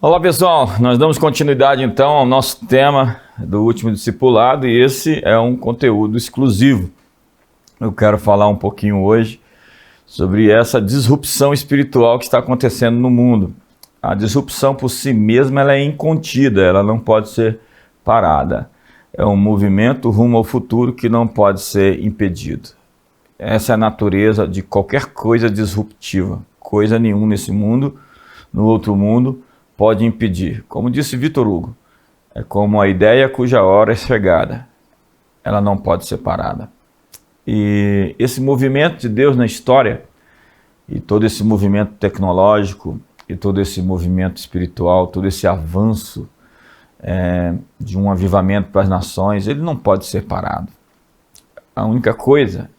Olá pessoal, nós damos continuidade então ao nosso tema do último discipulado e esse é um conteúdo exclusivo. Eu quero falar um pouquinho hoje sobre essa disrupção espiritual que está acontecendo no mundo. A disrupção por si mesma ela é incontida, ela não pode ser parada. É um movimento rumo ao futuro que não pode ser impedido. Essa é a natureza de qualquer coisa disruptiva. Coisa nenhuma nesse mundo, no outro mundo, pode impedir. Como disse Victor Hugo, é como a ideia cuja hora é chegada. Ela não pode ser parada. E esse movimento de Deus na história, e todo esse movimento tecnológico, e todo esse movimento espiritual, todo esse avanço de um avivamento para as nações, ele não pode ser parado. A única coisa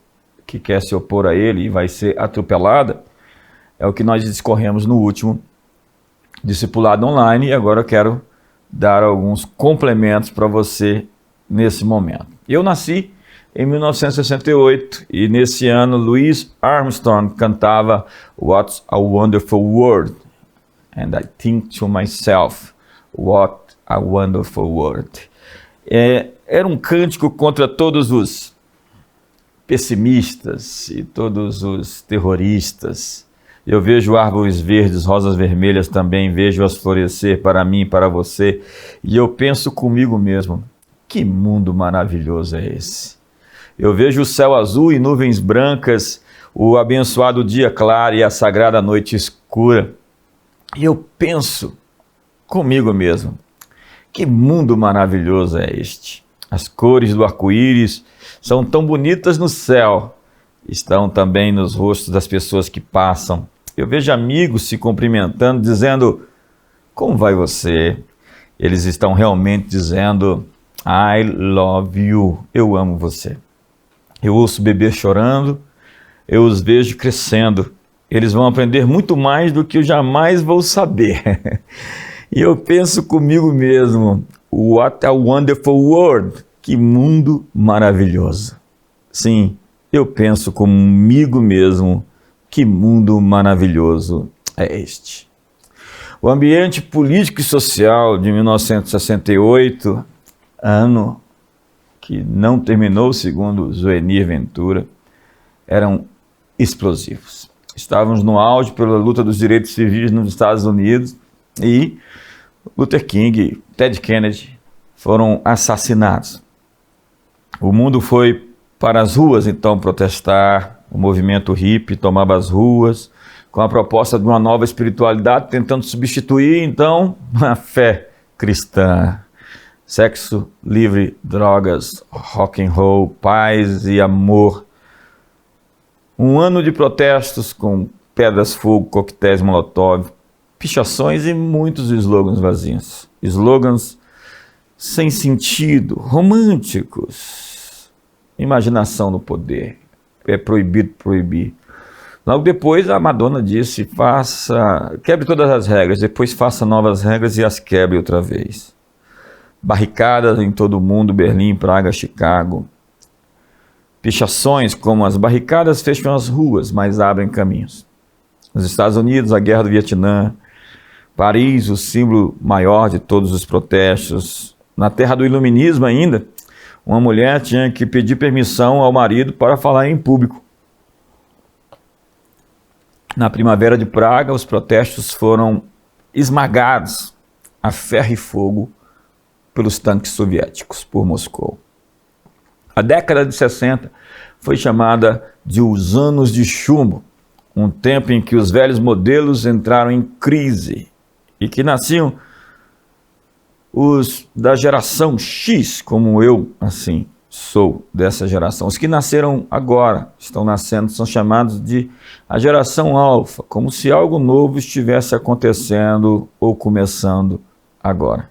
que quer se opor a ele e vai ser atropelada é o que nós discorremos no último discipulado online, e agora eu quero dar alguns complementos para você nesse momento. Eu nasci em 1968 e nesse ano Louis Armstrong cantava What a Wonderful World, and I think to myself, what a wonderful world. Era um cântico contra todos os pessimistas e todos os terroristas. Eu vejo árvores verdes, rosas vermelhas também, vejo-as florescer para mim e para você, e eu penso comigo mesmo, que mundo maravilhoso é esse? Eu vejo o céu azul e nuvens brancas, o abençoado dia claro e a sagrada noite escura, e eu penso comigo mesmo, que mundo maravilhoso é este? As cores do arco-íris são tão bonitas no céu, estão também nos rostos das pessoas que passam. Eu vejo amigos se cumprimentando, dizendo, como vai você? Eles estão realmente dizendo, I love you, eu amo você. Eu ouço bebês chorando, eu os vejo crescendo. Eles vão aprender muito mais do que eu jamais vou saber. E eu penso comigo mesmo, what a wonderful world, que mundo maravilhoso. Sim, eu penso comigo mesmo, que mundo maravilhoso é este. O ambiente político e social de 1968, ano que não terminou, segundo Zuenir Ventura, eram explosivos. Estávamos no auge pela luta dos direitos civis nos Estados Unidos e Luther King, Ted Kennedy foram assassinados. O mundo foi para as ruas então protestar. O movimento hippie tomava as ruas com a proposta de uma nova espiritualidade, tentando substituir então a fé cristã. Sexo livre, drogas, rock and roll, paz e amor. Um ano de protestos com pedras, fogo, coquetéis molotov, pichações e muitos slogans vazios. Slogans sem sentido, românticos. Imaginação no poder. É proibido proibir. Logo depois a Madonna disse, quebre todas as regras, depois faça novas regras e as quebre outra vez. Barricadas em todo o mundo, Berlim, Praga, Chicago. Pichações como as barricadas fecham as ruas, mas abrem caminhos. Nos Estados Unidos, a guerra do Vietnã. Paris, o símbolo maior de todos os protestos. Na terra do iluminismo ainda, uma mulher tinha que pedir permissão ao marido para falar em público. Na primavera de Praga, os protestos foram esmagados a ferro e fogo pelos tanques soviéticos por Moscou. A década de 60 foi chamada de os anos de chumbo, um tempo em que os velhos modelos entraram em crise e que nasciam os da geração X, como eu, assim, sou dessa geração. Os que nasceram agora, estão nascendo, são chamados de a geração alfa, como se algo novo estivesse acontecendo ou começando agora.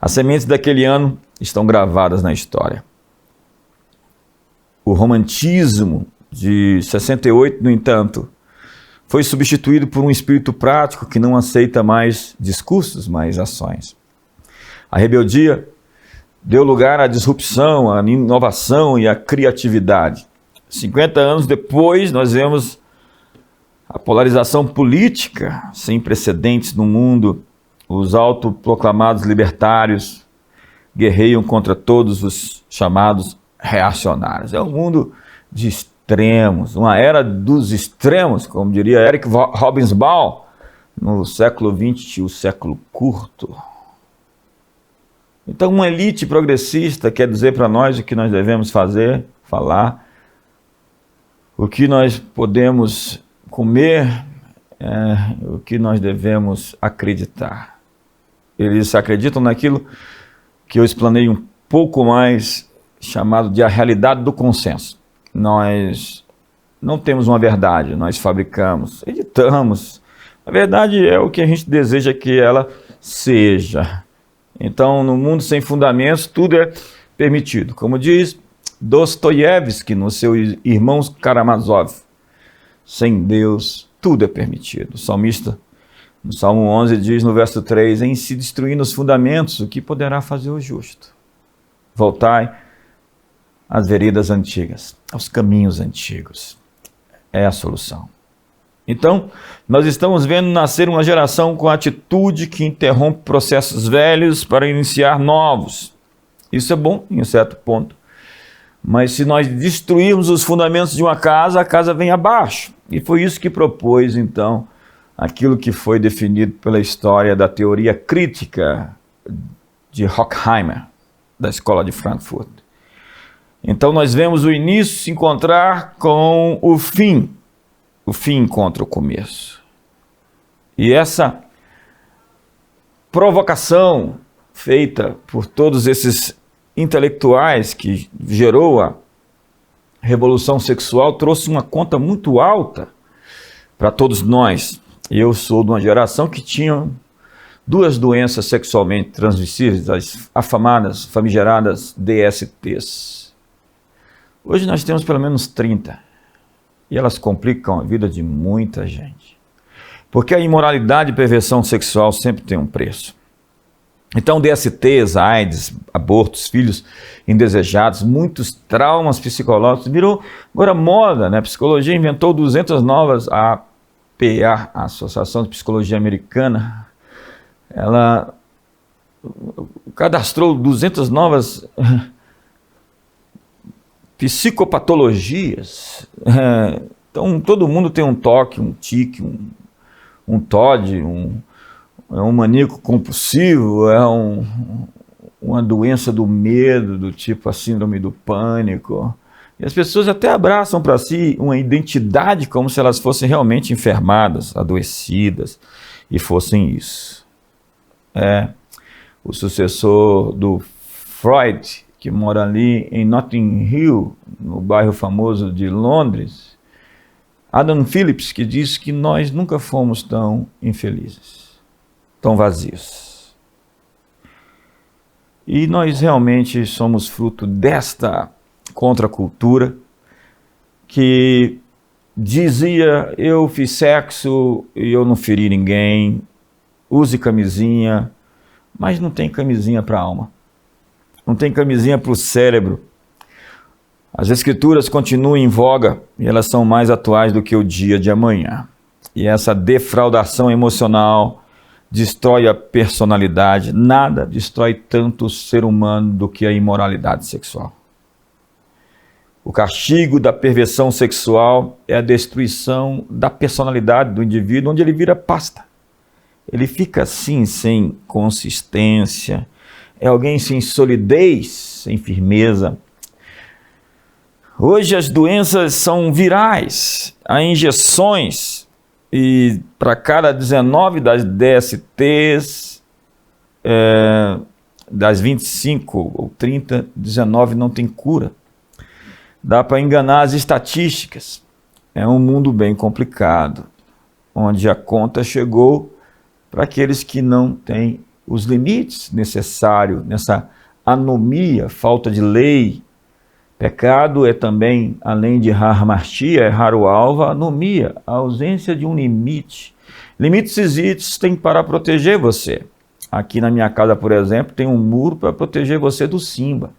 As sementes daquele ano estão gravadas na história. O romantismo de 68, no entanto, foi substituído por um espírito prático que não aceita mais discursos, mas ações. A rebeldia deu lugar à disrupção, à inovação e à criatividade. 50 anos depois, nós vemos a polarização política sem precedentes no mundo, Os autoproclamados libertários guerreiam contra todos os chamados reacionários. É um mundo de extremos, uma era dos extremos, como diria Eric Hobsbawm, no século XX, o século curto. Então, uma elite progressista quer dizer para nós o que nós devemos fazer, falar, o que nós podemos comer, o que nós devemos acreditar. Eles acreditam naquilo que eu explanei um pouco mais, chamado de a realidade do consenso. Nós não temos uma verdade, nós fabricamos, editamos. A verdade é o que a gente deseja que ela seja. Então, no mundo sem fundamentos, tudo é permitido. Como diz Dostoiévski no seu Irmãos Karamazov, sem Deus, tudo é permitido. O salmista, no Salmo 11, diz no verso 3, em se destruindo os fundamentos, o que poderá fazer o justo? Voltai às veredas antigas, aos caminhos antigos. É a solução. Então, nós estamos vendo nascer uma geração com atitude que interrompe processos velhos para iniciar novos. Isso é bom em um certo ponto. Mas se nós destruirmos os fundamentos de uma casa, a casa vem abaixo. E foi isso que propôs, então, aquilo que foi definido pela história da teoria crítica de Horkheimer, da Escola de Frankfurt. Então nós vemos o início se encontrar com o fim encontra o começo. E essa provocação feita por todos esses intelectuais que gerou a revolução sexual trouxe uma conta muito alta para todos nós. Eu sou de uma geração que tinha duas doenças sexualmente transmissíveis, as afamadas, famigeradas DSTs. Hoje nós temos pelo menos 30. E elas complicam a vida de muita gente. Porque a imoralidade e perversão sexual sempre tem um preço. Então, DSTs, AIDS, abortos, filhos indesejados, muitos traumas psicológicos, virou agora moda, né? A psicologia inventou 200 novas, a APA, a Associação de Psicologia Americana, ela cadastrou 200 novas psicopatologias. Então, todo mundo tem um toque, um tique, um TOD, é um maníaco compulsivo, é uma doença do medo, do tipo a síndrome do pânico. E as pessoas até abraçam para si uma identidade como se elas fossem realmente enfermadas, adoecidas, e fossem isso. O sucessor do Freud, que mora ali em Notting Hill, no bairro famoso de Londres, Adam Phillips, que diz que nós nunca fomos tão infelizes, tão vazios. E nós realmente somos fruto desta contracultura que dizia, eu fiz sexo e eu não feri ninguém, use camisinha, mas não tem camisinha para a alma. Não tem camisinha para o cérebro. As escrituras continuam em voga e elas são mais atuais do que o dia de amanhã. E essa defraudação emocional destrói a personalidade. Nada destrói tanto o ser humano do que a imoralidade sexual. O castigo da perversão sexual é a destruição da personalidade do indivíduo, onde ele vira pasta. Ele fica assim, sem consistência. É alguém sem solidez, sem firmeza. Hoje as doenças são virais, há injeções, e para cada 19 das DSTs, das 25 ou 30, 19 não tem cura. Dá para enganar as estatísticas. É um mundo bem complicado, onde a conta chegou para aqueles que não têm os limites necessários nessa anomia, falta de lei. Pecado é também, além de harmartia, errar o alvo, a anomia, a ausência de um limite. Limites existem para proteger você. Aqui na minha casa, por exemplo, tem um muro para proteger você do Simba.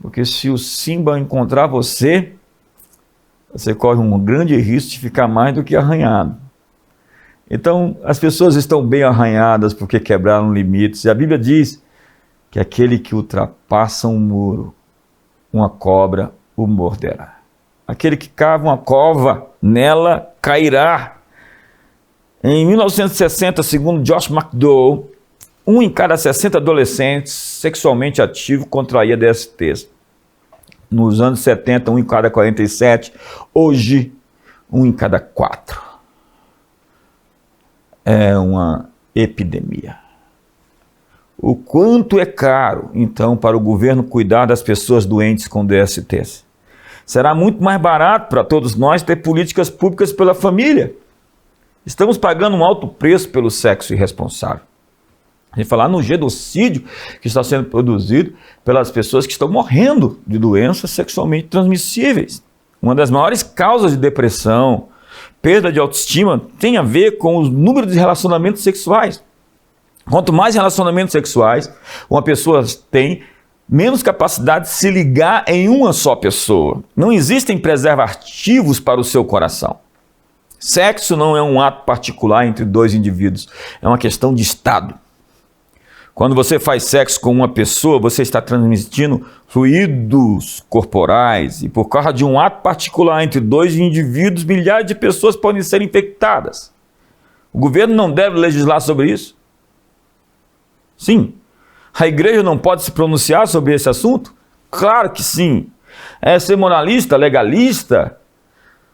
Porque se o Simba encontrar você, você corre um grande risco de ficar mais do que arranhado. Então, as pessoas estão bem arranhadas porque quebraram limites. E a Bíblia diz que aquele que ultrapassa um muro, uma cobra o morderá. Aquele que cava uma cova, nela cairá. Em 1960, segundo Josh McDowell, 1 em cada 60 adolescentes sexualmente ativos contraía DSTs. Nos anos 70, 1 em cada 47. Hoje, 1 em cada 4. É uma epidemia. O quanto é caro, então, para o governo cuidar das pessoas doentes com DSTs? Será muito mais barato para todos nós ter políticas públicas pela família. Estamos pagando um alto preço pelo sexo irresponsável. A gente falar no genocídio que está sendo produzido pelas pessoas que estão morrendo de doenças sexualmente transmissíveis. Uma das maiores causas de depressão, perda de autoestima, tem a ver com os números de relacionamentos sexuais. Quanto mais relacionamentos sexuais uma pessoa tem, menos capacidade de se ligar em uma só pessoa. Não existem preservativos para o seu coração. Sexo não é um ato particular entre dois indivíduos, é uma questão de estado. Quando você faz sexo com uma pessoa, você está transmitindo fluidos corporais e por causa de um ato particular entre dois indivíduos, milhares de pessoas podem ser infectadas. O governo não deve legislar sobre isso? Sim. A igreja não pode se pronunciar sobre esse assunto? Claro que sim. É ser moralista, legalista?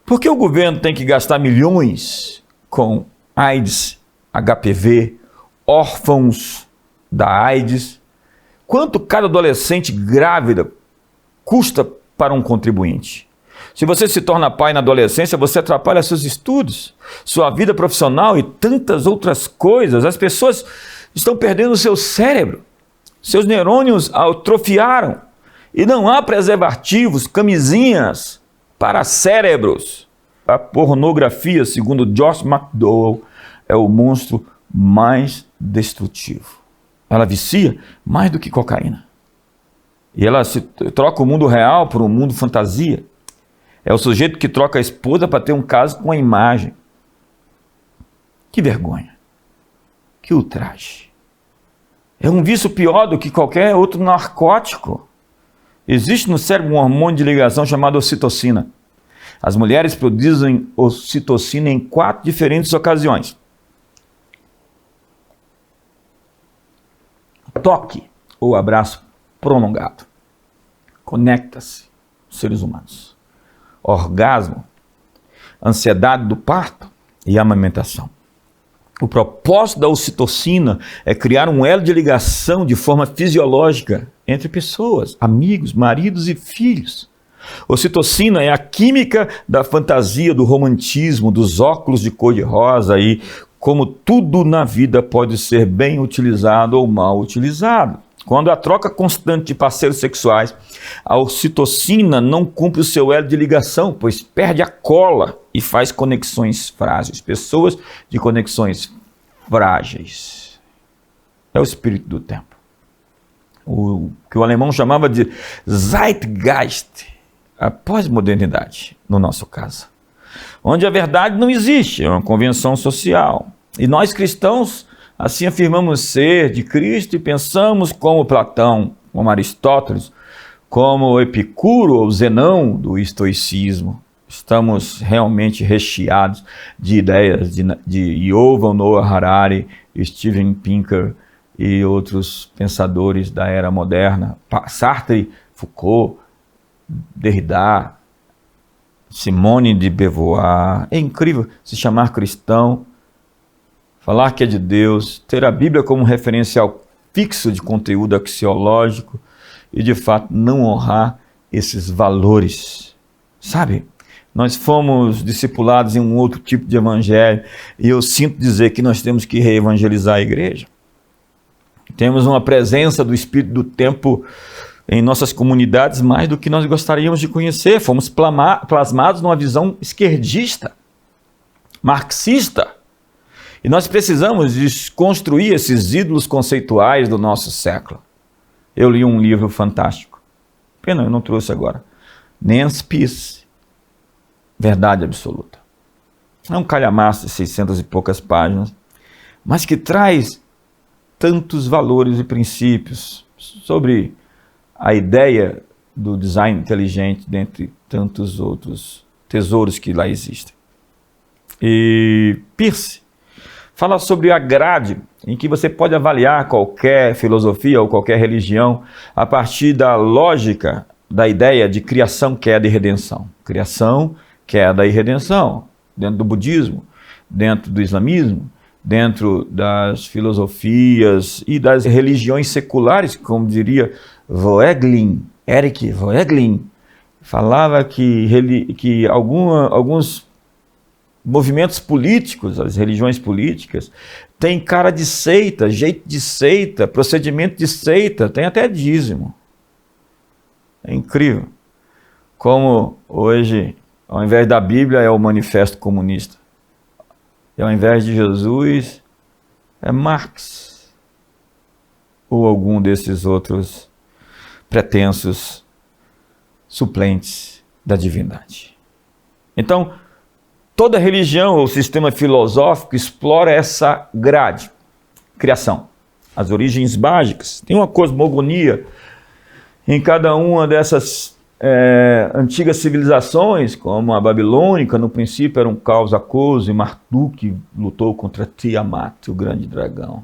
Por que o governo tem que gastar milhões com AIDS, HPV, órfãos da AIDS? Quanto cada adolescente grávida custa para um contribuinte? Se você se torna pai na adolescência, você atrapalha seus estudos, sua vida profissional e tantas outras coisas. As pessoas estão perdendo o seu cérebro, seus neurônios atrofiaram e não há preservativos, camisinhas para cérebros. A pornografia, segundo Josh McDowell, é o monstro mais destrutivo. Ela vicia mais do que cocaína. E ela troca o mundo real por um mundo fantasia. É o sujeito que troca a esposa para ter um caso com a imagem. Que vergonha. Que ultraje. É um vício pior do que qualquer outro narcótico. Existe no cérebro um hormônio de ligação chamado ocitocina. As mulheres produzem ocitocina em 4 diferentes ocasiões. Toque ou abraço prolongado. Conecta-se os seres humanos. Orgasmo, ansiedade do parto e amamentação. O propósito da ocitocina é criar um elo de ligação de forma fisiológica entre pessoas, amigos, maridos e filhos. Ocitocina é a química da fantasia, do romantismo, dos óculos de cor-de-rosa e como tudo na vida pode ser bem utilizado ou mal utilizado. Quando há troca constante de parceiros sexuais, a ocitocina não cumpre o seu elo de ligação, pois perde a cola e faz conexões frágeis. Pessoas de conexões frágeis. É o espírito do tempo. O que o alemão chamava de Zeitgeist, a pós-modernidade, no nosso caso. Onde a verdade não existe, é uma convenção social. E nós cristãos assim afirmamos ser de Cristo e pensamos como Platão, como Aristóteles, como Epicuro ou Zenão do estoicismo. Estamos realmente recheados de ideias de Yuval Noah Harari, Steven Pinker e outros pensadores da era moderna, Sartre, Foucault, Derrida, Simone de Beauvoir. É incrível se chamar cristão, falar que é de Deus, ter a Bíblia como referencial fixo de conteúdo axiológico e, de fato, não honrar esses valores. Sabe, nós fomos discipulados em um outro tipo de evangelho e eu sinto dizer que nós temos que reevangelizar a igreja. Temos uma presença do Espírito do Tempo em nossas comunidades mais do que nós gostaríamos de conhecer. Fomos plasmados numa visão esquerdista, marxista. E nós precisamos desconstruir esses ídolos conceituais do nosso século. Eu li um livro fantástico. Pena, eu não trouxe agora. Nancy Peace, Verdade Absoluta. É um calhamaço de 600 e poucas páginas, mas que traz tantos valores e princípios sobre a ideia do design inteligente, dentre tantos outros tesouros que lá existem. E Peirce fala sobre a grade em que você pode avaliar qualquer filosofia ou qualquer religião a partir da lógica da ideia de criação, queda e redenção. Criação, queda e redenção. Dentro do budismo, dentro do islamismo, dentro das filosofias e das religiões seculares, como diria Voegelin, Eric Voegelin, falava que alguns movimentos políticos, as religiões políticas, têm cara de seita, jeito de seita, procedimento de seita, tem até dízimo. É incrível como hoje, ao invés da Bíblia, é o Manifesto Comunista. E ao invés de Jesus, é Marx. Ou algum desses outros pretensos suplentes da divindade. Então, toda religião ou sistema filosófico explora essa grade. Criação. As origens básicas. Tem uma cosmogonia em cada uma dessas antigas civilizações, como a babilônica, no princípio era um caos aquoso, e Marduk lutou contra Tiamat, o grande dragão.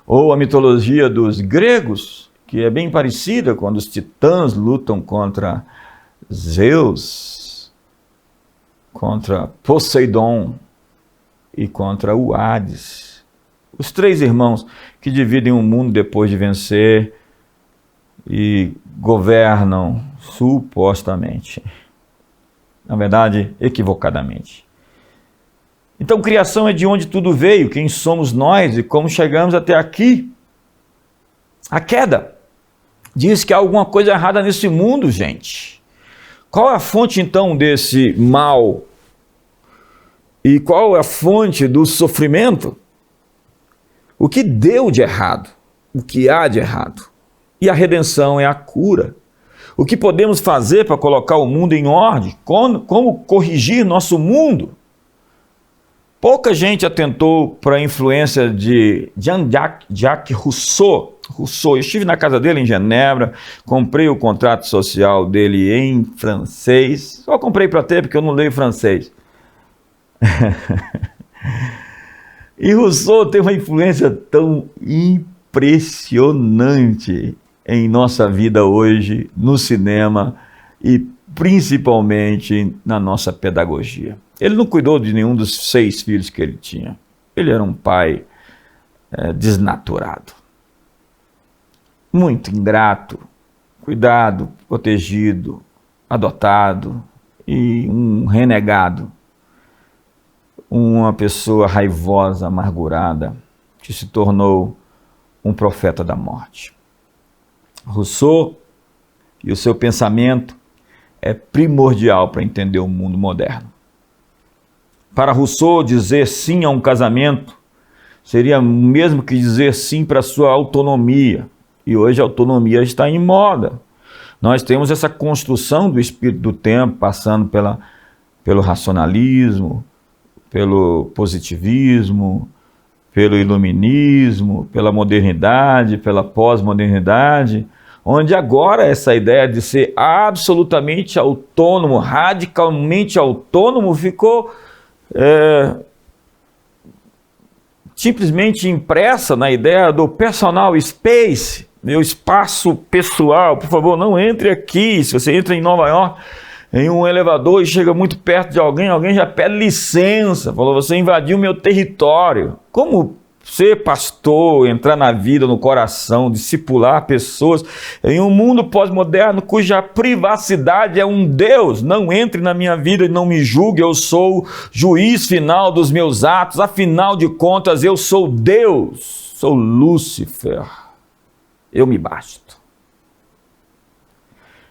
Ou a mitologia dos gregos, que é bem parecida, quando os titãs lutam contra Zeus, contra Poseidon e contra o Hades. Os três irmãos que dividem o mundo depois de vencer e governam supostamente, na verdade, equivocadamente. Então, criação é de onde tudo veio, quem somos nós e como chegamos até aqui. A queda diz que há alguma coisa errada nesse mundo, gente. Qual é a fonte, então, desse mal? E qual é a fonte do sofrimento? O que deu de errado? O que há de errado? E a redenção é a cura. O que podemos fazer para colocar o mundo em ordem? Como corrigir nosso mundo? Pouca gente atentou para a influência de Jean-Jacques Rousseau. Eu estive na casa dele em Genebra, comprei o contrato social dele em francês. Só comprei para ter, porque eu não leio francês. E Rousseau tem uma influência tão impressionante em nossa vida hoje, no cinema e principalmente na nossa pedagogia. Ele não cuidou de nenhum dos 6 filhos que ele tinha. Ele era um pai desnaturado, muito ingrato, cuidado, protegido, adotado e um renegado. Uma pessoa raivosa, amargurada, que se tornou um profeta da morte. Rousseau e o seu pensamento é primordial para entender o mundo moderno. Para Rousseau, dizer sim a um casamento seria o mesmo que dizer sim para a sua autonomia. E hoje a autonomia está em moda. Nós temos essa construção do espírito do tempo, passando pelo racionalismo, pelo positivismo, pelo iluminismo, pela modernidade, pela pós-modernidade, onde agora essa ideia de ser absolutamente autônomo, radicalmente autônomo, ficou simplesmente impressa na ideia do personal space, meu espaço pessoal. Por favor, não entre aqui. Se você entra em Nova York, em um elevador e chega muito perto de alguém, alguém já pede licença, falou, você invadiu meu território. Como ser pastor, entrar na vida, no coração, discipular pessoas em um mundo pós-moderno cuja privacidade é um Deus? Não entre na minha vida e não me julgue, eu sou juiz final dos meus atos, afinal de contas eu sou Deus, sou Lúcifer, eu me basto.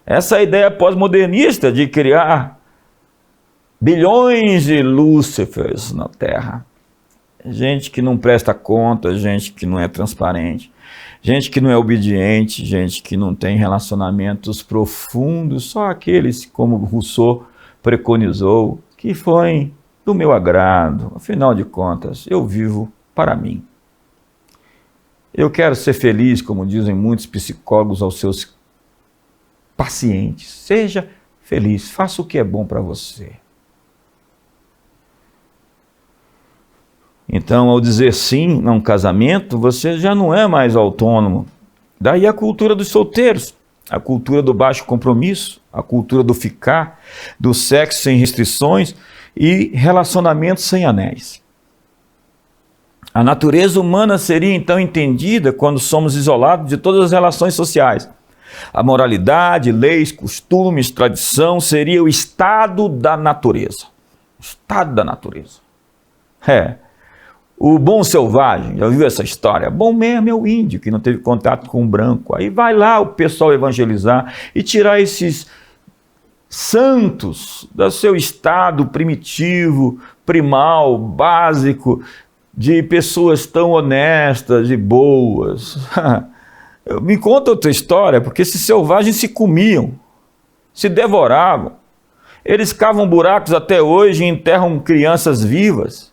Essa ideia pós-modernista de criar bilhões de Lúcifers na Terra. Gente que não presta conta, gente que não é transparente, gente que não é obediente, gente que não tem relacionamentos profundos, só aqueles, como Rousseau preconizou, que foram do meu agrado. Afinal de contas, eu vivo para mim. Eu quero ser feliz, como dizem muitos psicólogos aos seus pacientes. Seja feliz, faça o que é bom para você. Então, ao dizer sim a um casamento, você já não é mais autônomo. Daí a cultura dos solteiros, a cultura do baixo compromisso, a cultura do ficar, do sexo sem restrições e relacionamentos sem anéis. A natureza humana seria então entendida quando somos isolados de todas as relações sociais. A moralidade, leis, costumes, tradição seria o estado da natureza. O estado da natureza. O bom selvagem, já viu essa história? Bom mesmo é o índio que não teve contato com o branco. Aí vai lá o pessoal evangelizar e tirar esses santos do seu estado primitivo, primal, básico, de pessoas tão honestas e boas. Me conta outra história, porque esses selvagens se comiam, se devoravam. Eles cavam buracos até hoje e enterram crianças vivas.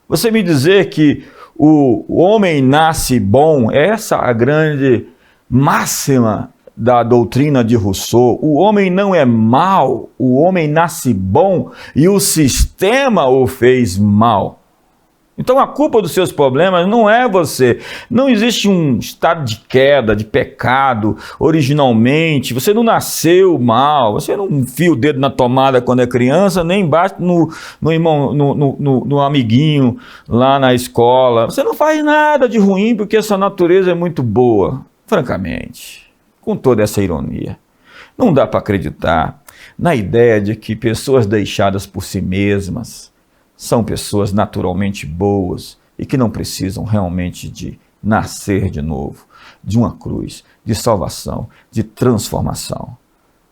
Você me dizer que o homem nasce bom, essa é a grande máxima da doutrina de Rousseau. O homem não é mau, o homem nasce bom e o sistema o fez mal. Então a culpa dos seus problemas não é você. Não existe um estado de queda, de pecado, originalmente. Você não nasceu mal, você não enfia o dedo na tomada quando é criança, nem bate no amiguinho lá na escola. Você não faz nada de ruim porque essa natureza é muito boa. Francamente, com toda essa ironia, não dá para acreditar na ideia de que pessoas deixadas por si mesmas são pessoas naturalmente boas e que não precisam realmente de nascer de novo, de uma cruz, de salvação, de transformação.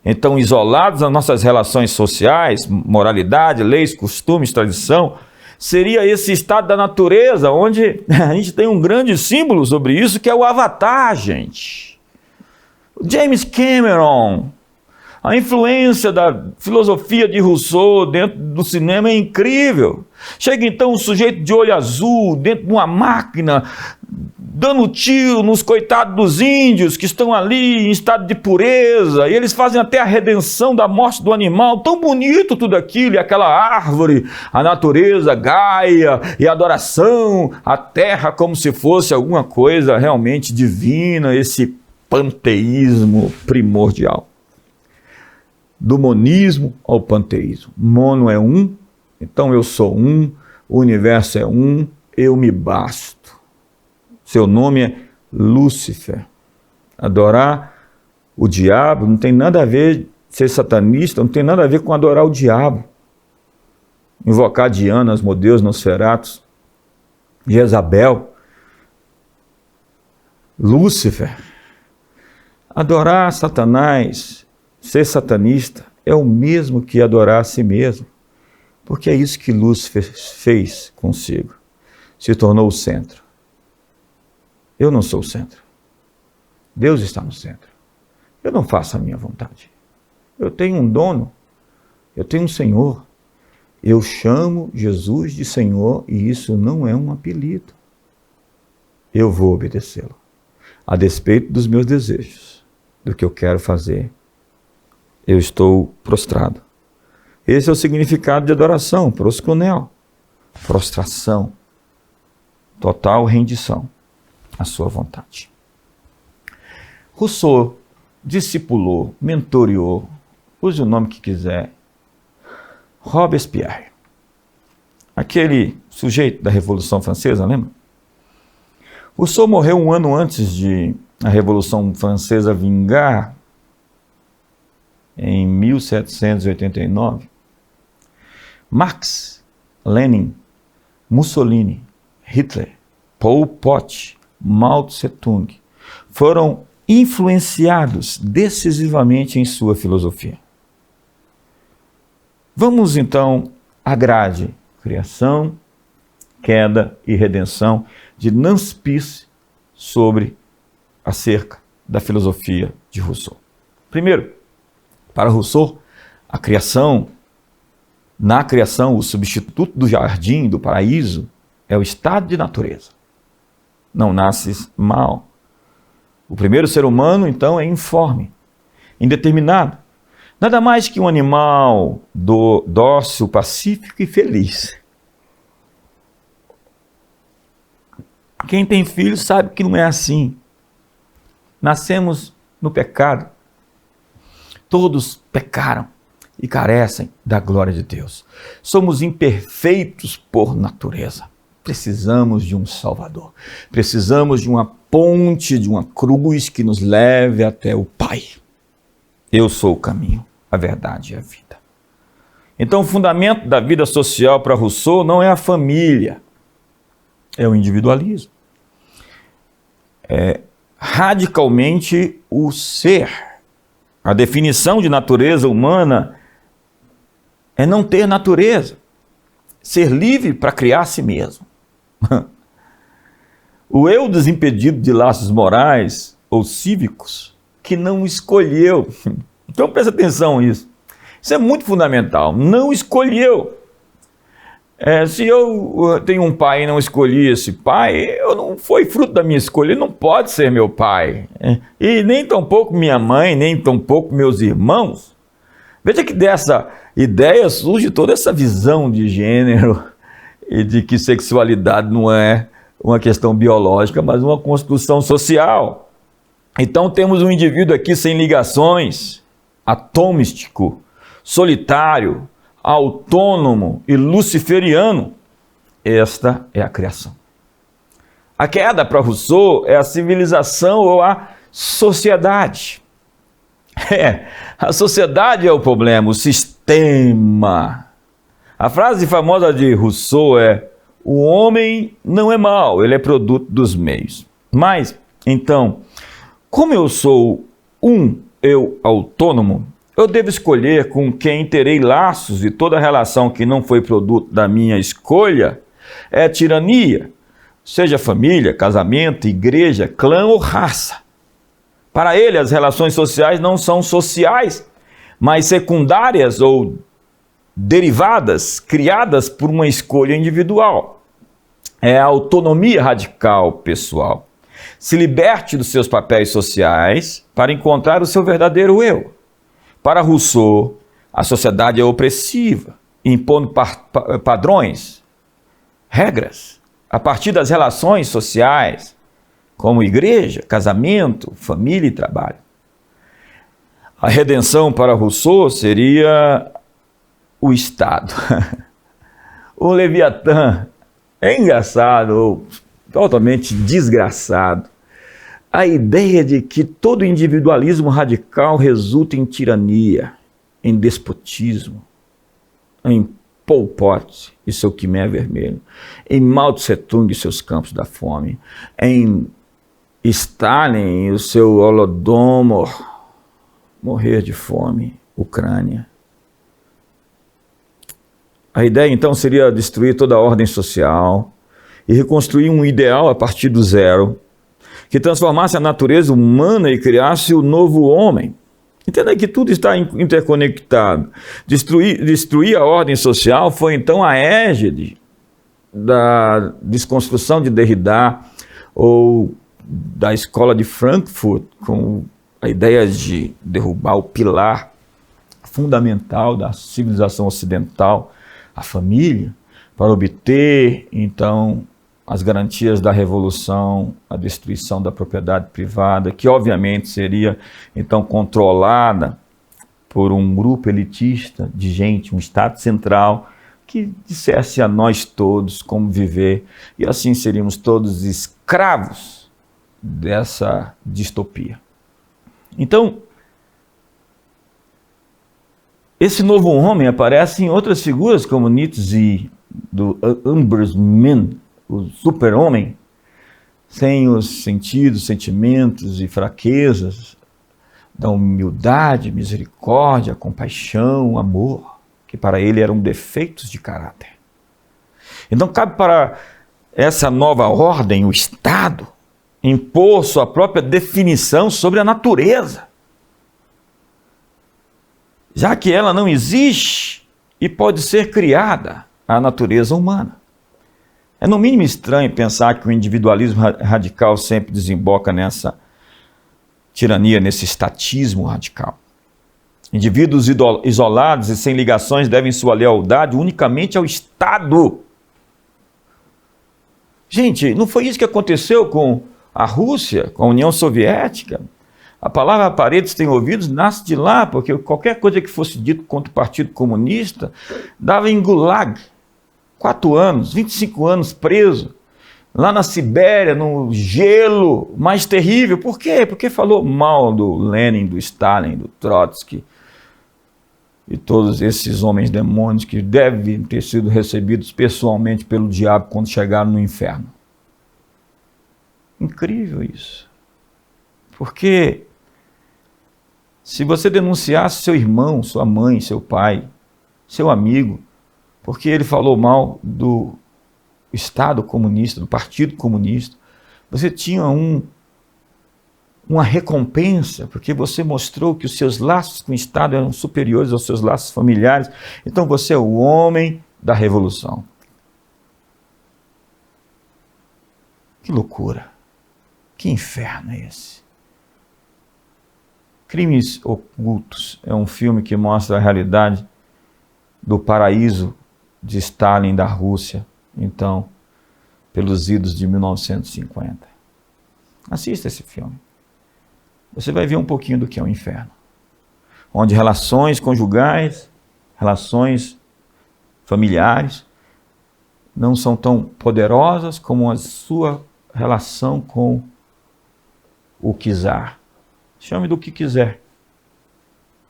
Então, isolados das nossas relações sociais, moralidade, leis, costumes, tradição, seria esse estado da natureza, onde a gente tem um grande símbolo sobre isso, que é o Avatar, gente. James Cameron. A influência da filosofia de Rousseau dentro do cinema é incrível. Chega então um sujeito de olho azul dentro de uma máquina, dando tiro nos coitados dos índios que estão ali em estado de pureza, e eles fazem até a redenção da morte do animal. Tão bonito tudo aquilo, e aquela árvore, a natureza, Gaia, e a adoração, a terra como se fosse alguma coisa realmente divina, esse panteísmo primordial. Do monismo ao panteísmo. Mono é um, então eu sou um, o universo é um, eu me basto. Seu nome é Lúcifer. Adorar o diabo não tem nada a ver, ser satanista não tem nada a ver com adorar o diabo. Invocar Diana, Asmodeus, Nosferatus, Jezabel, Lúcifer. Adorar Satanás, ser satanista, é o mesmo que adorar a si mesmo, porque é isso que Lúcifer fez consigo, se tornou o centro. Eu não sou o centro, Deus está no centro. Eu não faço a minha vontade, eu tenho um dono, eu tenho um Senhor, eu chamo Jesus de Senhor e isso não é um apelido. Eu vou obedecê-lo, a despeito dos meus desejos, do que eu quero fazer. Eu estou prostrado. Esse é o significado de adoração, proskuneo, prostração, total rendição à sua vontade. Rousseau discipulou, mentoreou, use o nome que quiser, Robespierre, aquele sujeito da Revolução Francesa, lembra? Rousseau morreu um ano antes de a Revolução Francesa vingar, em 1789, Marx, Lenin, Mussolini, Hitler, Pol Pot, Mao Tse-tung foram influenciados decisivamente em sua filosofia. Vamos então à grade, criação, queda e redenção de Nance Peace acerca da filosofia de Rousseau. Primeiro, para Rousseau, a criação Na criação, o substituto do jardim, do paraíso, é o estado de natureza. Não nasce mal. O primeiro ser humano, então, é informe, indeterminado. Nada mais que um animal dócil, pacífico e feliz. Quem tem filho sabe que não é assim. Nascemos no pecado. Todos pecaram e carecem da glória de Deus. Somos imperfeitos por natureza. Precisamos de um Salvador. Precisamos de uma ponte, de uma cruz que nos leve até o Pai. Eu sou o caminho, a verdade e a vida. Então, o fundamento da vida social para Rousseau não é a família, é o individualismo. É radicalmente o ser. A definição de natureza humana é não ter natureza, ser livre para criar a si mesmo. O eu desimpedido de laços morais ou cívicos que não escolheu. Então presta atenção nisso. Isso é muito fundamental. Não escolheu. Se eu tenho um pai e não escolhi esse pai, não foi fruto da minha escolha, ele não pode ser meu pai. E nem tampouco minha mãe, nem tampouco meus irmãos. Veja que dessa ideia surge toda essa visão de gênero e de que sexualidade não é uma questão biológica, mas uma construção social. Então temos um indivíduo aqui sem ligações, atômistico, solitário, autônomo e luciferiano. Esta é a criação. A queda para Rousseau é a civilização ou a sociedade. A sociedade é o problema, o sistema. A frase famosa de Rousseau é: o homem não é mau, ele é produto dos meios. Mas, então, como eu sou um eu autônomo, eu devo escolher com quem terei laços, e toda relação que não foi produto da minha escolha é tirania, seja família, casamento, igreja, clã ou raça. Para ele, as relações sociais não são sociais, mas secundárias ou derivadas, criadas por uma escolha individual. É a autonomia radical pessoal. Se liberte dos seus papéis sociais para encontrar o seu verdadeiro eu. Para Rousseau, a sociedade é opressiva, impondo padrões, regras, a partir das relações sociais, como igreja, casamento, família e trabalho. A redenção para Rousseau seria o Estado. O Leviatã é engraçado, ou totalmente desgraçado. A ideia de que todo individualismo radical resulta em tirania, em despotismo, em Pol Pot e seu Quimé vermelho, em Mao Tse Tung e seus campos da fome, em Stalin e o seu Holodomor, morrer de fome, Ucrânia. A ideia então seria destruir toda a ordem social e reconstruir um ideal a partir do zero, que transformasse a natureza humana e criasse o novo homem. Entenda que tudo está interconectado. Destruir a ordem social foi então a égide da desconstrução de Derrida ou da escola de Frankfurt, com a ideia de derrubar o pilar fundamental da civilização ocidental, a família, para obter então as garantias da revolução, a destruição da propriedade privada, que obviamente seria então controlada por um grupo elitista de gente, um Estado central, que dissesse a nós todos como viver, e assim seríamos todos escravos dessa distopia. Então, esse novo homem aparece em outras figuras como Nietzsche, do Umbersman, o super-homem, sem os sentidos, sentimentos e fraquezas da humildade, misericórdia, compaixão, amor, que para ele eram defeitos de caráter. Então cabe para essa nova ordem, o Estado, impor sua própria definição sobre a natureza. Já que ela não existe e pode ser criada à natureza humana. É no mínimo estranho pensar que o individualismo radical sempre desemboca nessa tirania, nesse estatismo radical. Indivíduos isolados e sem ligações devem sua lealdade unicamente ao Estado. Gente, não foi isso que aconteceu com a Rússia, com a União Soviética? A palavra paredes têm ouvidos nasce de lá, porque qualquer coisa que fosse dito contra o Partido Comunista dava em Gulag. 4 anos, 25 anos preso, lá na Sibéria, no gelo mais terrível. Por quê? Porque falou mal do Lenin, do Stalin, do Trotsky e todos esses homens demônios que devem ter sido recebidos pessoalmente pelo diabo quando chegaram no inferno. Incrível isso. Porque se você denunciasse seu irmão, sua mãe, seu pai, seu amigo, porque ele falou mal do Estado comunista, do Partido Comunista, você tinha uma recompensa, porque você mostrou que os seus laços com o Estado eram superiores aos seus laços familiares. Então você é o homem da revolução. Que loucura! Que inferno é esse? Crimes Ocultos é um filme que mostra a realidade do paraíso de Stalin da Rússia, então, pelos idos de 1950. Assista esse filme. Você vai ver um pouquinho do que é o inferno. Onde relações conjugais, relações familiares, não são tão poderosas como a sua relação com o czar. Chame do que quiser.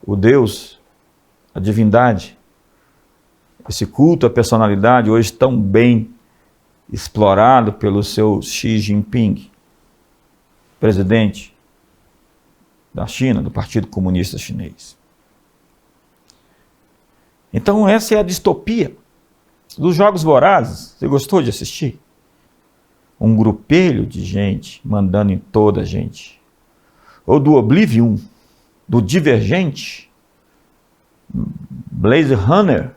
O Deus, a divindade, esse culto à personalidade hoje tão bem explorado pelo seu Xi Jinping, presidente da China, do Partido Comunista Chinês. Então essa é a distopia dos Jogos Vorazes. Você gostou de assistir? Um grupelho de gente mandando em toda a gente. Ou do Oblivion, do Divergente, Blade Runner.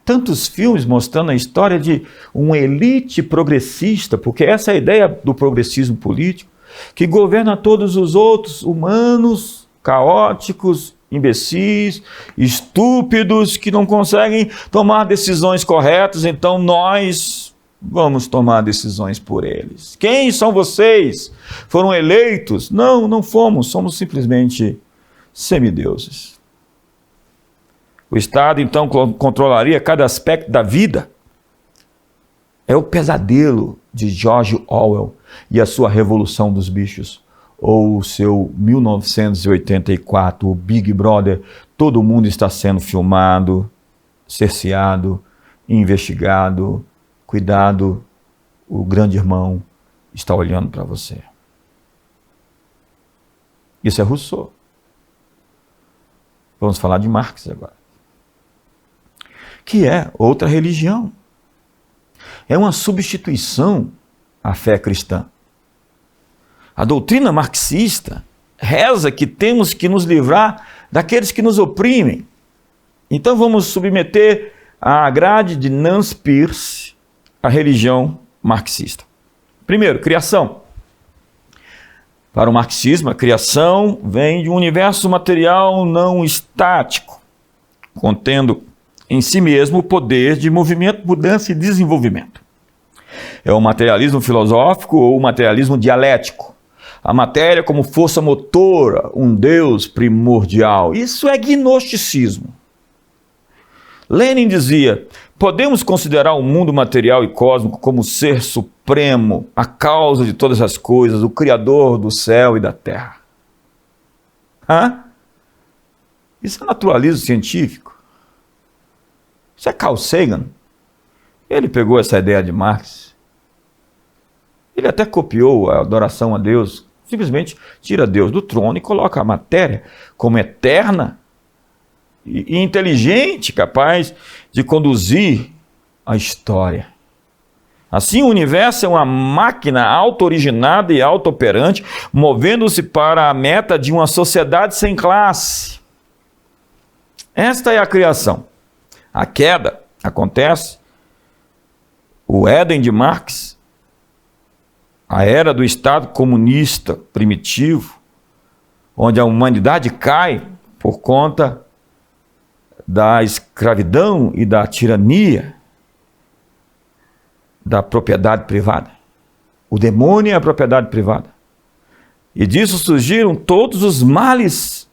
Tantos filmes mostrando a história de uma elite progressista, porque essa é a ideia do progressismo político, que governa todos os outros humanos, caóticos, imbecis, estúpidos, que não conseguem tomar decisões corretas, então nós vamos tomar decisões por eles. Quem são vocês? Foram eleitos? Não, não fomos, somos simplesmente semideuses. O Estado, então, controlaria cada aspecto da vida. É o pesadelo de George Orwell e a sua Revolução dos Bichos, ou o seu 1984, o Big Brother. Todo mundo está sendo filmado, cerceado, investigado. Cuidado, o grande irmão está olhando para você. Isso é Rousseau. Vamos falar de Marx agora. Que é outra religião. É uma substituição à fé cristã. A doutrina marxista reza que temos que nos livrar daqueles que nos oprimem. Então vamos submeter à grade de Nancy Peirce a religião marxista. Primeiro, criação. Para o marxismo, a criação vem de um universo material não estático, contendo em si mesmo o poder de movimento, mudança e desenvolvimento. É o materialismo filosófico ou o materialismo dialético. A matéria como força motora, um Deus primordial. Isso é gnosticismo. Lenin dizia: podemos considerar o mundo material e cósmico como o ser supremo, a causa de todas as coisas, o criador do céu e da terra. Isso é naturalismo científico. Isso é Carl Sagan. Ele pegou essa ideia de Marx. Ele até copiou a adoração a Deus. Simplesmente tira Deus do trono e coloca a matéria como eterna e inteligente, capaz de conduzir a história. Assim, o universo é uma máquina auto-originada e auto-operante, movendo-se para a meta de uma sociedade sem classe. Esta é a criação. A queda acontece, o Éden de Marx, a era do Estado comunista primitivo, onde a humanidade cai por conta da escravidão e da tirania da propriedade privada. O demônio é a propriedade privada. E disso surgiram todos os males,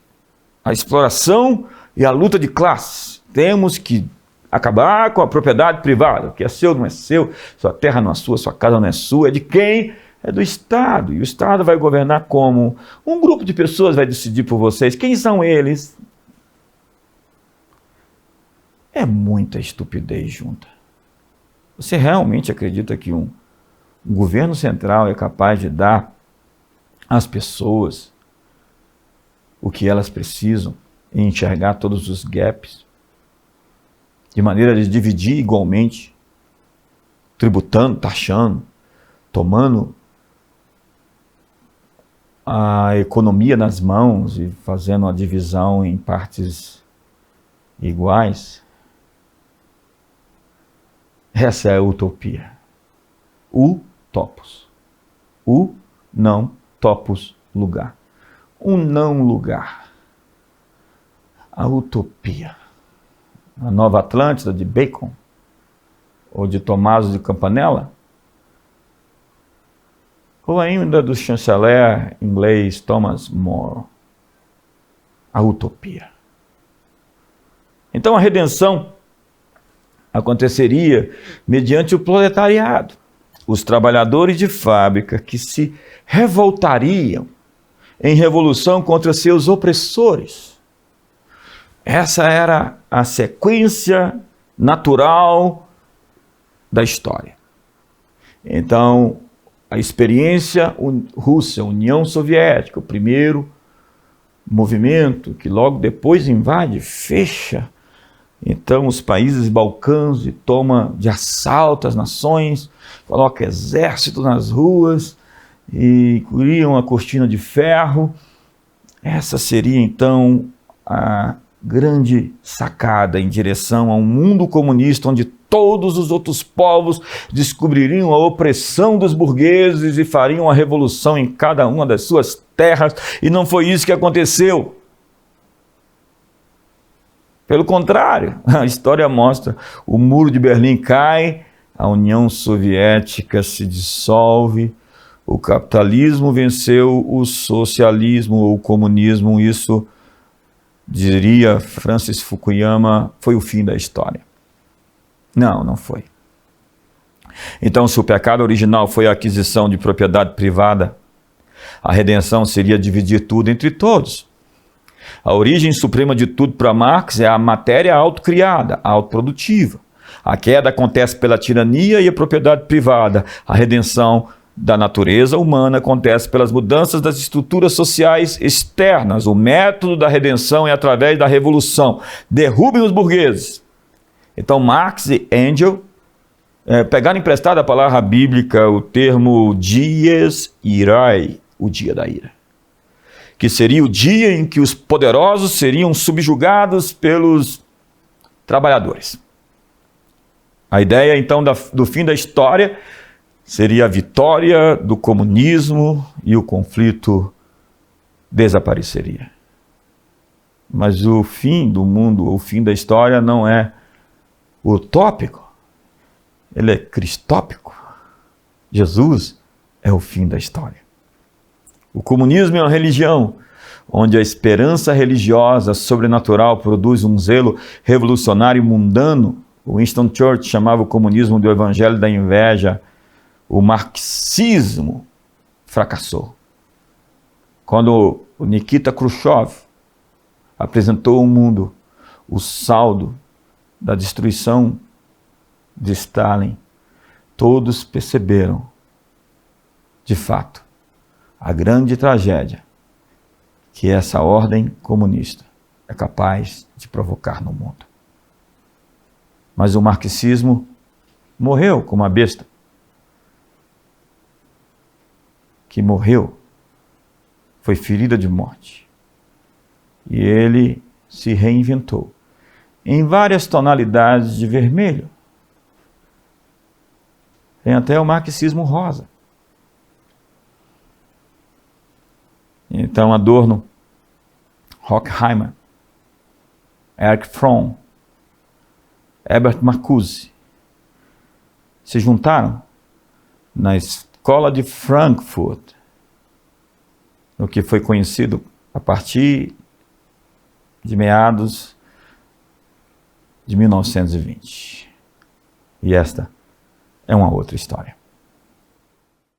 a exploração e a luta de classes. Temos que acabar com a propriedade privada. O que é seu não é seu, sua terra não é sua, sua casa não é sua. É de quem? É do Estado. E o Estado vai governar como? Um grupo de pessoas vai decidir por vocês. Quem são eles? É muita estupidez junta. Você realmente acredita que um governo central é capaz de dar às pessoas o que elas precisam e enxergar todos os gaps, de maneira de dividir igualmente, tributando, taxando, tomando a economia nas mãos e fazendo a divisão em partes iguais? Essa é a utopia. Utopos. Não topos lugar. Um não lugar. A utopia. A Nova Atlântida de Bacon ou de Tommaso de Campanella, ou ainda do chanceler inglês Thomas More. A utopia. Então a redenção aconteceria mediante o proletariado, os trabalhadores de fábrica que se revoltariam em revolução contra seus opressores. Essa era a sequência natural da história. Então, a experiência russa, União Soviética, o primeiro movimento que logo depois invade, fecha então os países balcãs e toma de assalto as nações, coloca exército nas ruas e criam a cortina de ferro. Essa seria então a grande sacada em direção a um mundo comunista onde todos os outros povos descobririam a opressão dos burgueses e fariam a revolução em cada uma das suas terras. E não foi isso que aconteceu. Pelo contrário, a história mostra: o muro de Berlim cai, a União Soviética se dissolve, o capitalismo venceu o socialismo ou o comunismo. Isso, diria Francis Fukuyama, foi o fim da história. Não, não foi. Então, se o pecado original foi a aquisição de propriedade privada, a redenção seria dividir tudo entre todos. A origem suprema de tudo para Marx é a matéria autocriada, autoprodutiva. A queda acontece pela tirania e a propriedade privada. A redenção da natureza humana acontece pelas mudanças das estruturas sociais externas. O método da redenção é através da revolução. Derrubem os burgueses. Então Marx e Engels pegaram emprestada a palavra bíblica, o termo dies irae, o dia da ira, que seria o dia em que os poderosos seriam subjugados pelos trabalhadores. A ideia, então, do fim da história seria a vitória do comunismo e o conflito desapareceria. Mas o fim do mundo, o fim da história não é utópico, ele é cristópico. Jesus é o fim da história. O comunismo é uma religião onde a esperança religiosa sobrenatural produz um zelo revolucionário e mundano. O Winston Churchill chamava o comunismo do evangelho da inveja. O marxismo fracassou. Quando o Nikita Khrushchev apresentou ao mundo o saldo da destruição de Stalin, todos perceberam, de fato, a grande tragédia que essa ordem comunista é capaz de provocar no mundo. Mas o marxismo morreu como uma besta, que morreu, foi ferida de morte. E ele se reinventou. em várias tonalidades de vermelho. Tem até o marxismo rosa. Então, Adorno, Horkheimer, Erich Fromm, Herbert Marcuse se juntaram na escola de Frankfurt, no que foi conhecido a partir de meados de 1920. E esta é uma outra história.